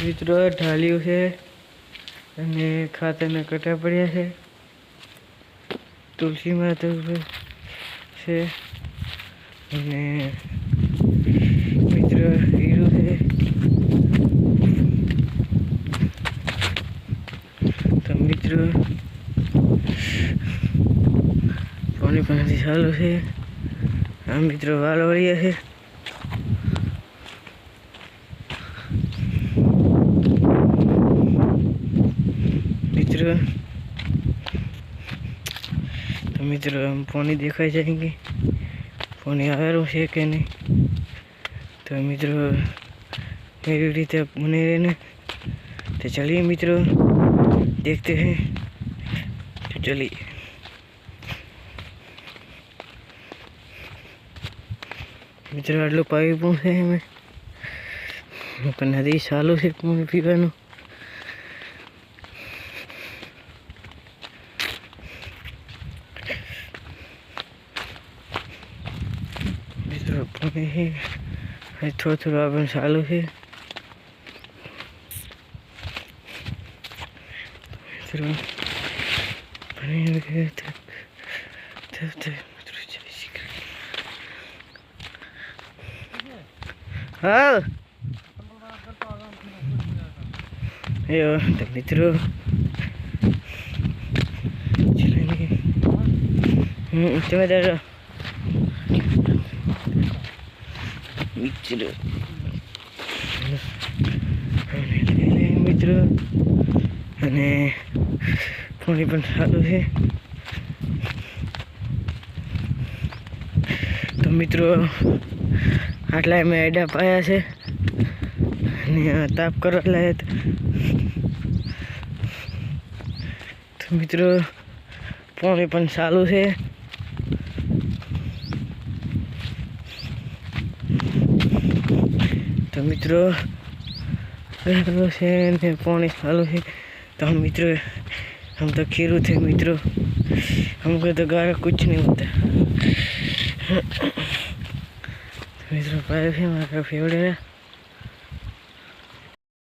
મિત્રો ઢાળ્યું છે અને ખાતરના કટા પડ્યા છે. તુલસી માતા છે અને મિત્રો હીરું છે. તો મિત્રો પાણી પાણીથી ચાલુ છે. આ મિત્રો વાલ વળ્યા છે. મિત્રો पानी देखा जाएंगे पानी आवेલું છે કે नहीं. तो मित्रों मेरी रीते बने रहने. तो चलिए मित्रों देखते हैं. तो चलिए मित्रों आटलू पाइप है हमें नदी चालू है पानी पीवा. थोड़ा थोड़ा अपन चालू है. हाँ तो मित्रों चलेंगे तुम्हें મિત્રો અને પાણી પણ ચાલુ છે. તો મિત્રો આટલા મેં આડા પાયા છે અને તાપ કરવા લાયક. તો મિત્રો પાણી પણ ચાલુ છે. तो मित्रों से पानी चालू है. तो हम मित्रों हम तो खीरू थे मित्रों. हमको तो गारा कुछ नहीं होता. तो मित्रों पाइप है हमारा फेवरेट है.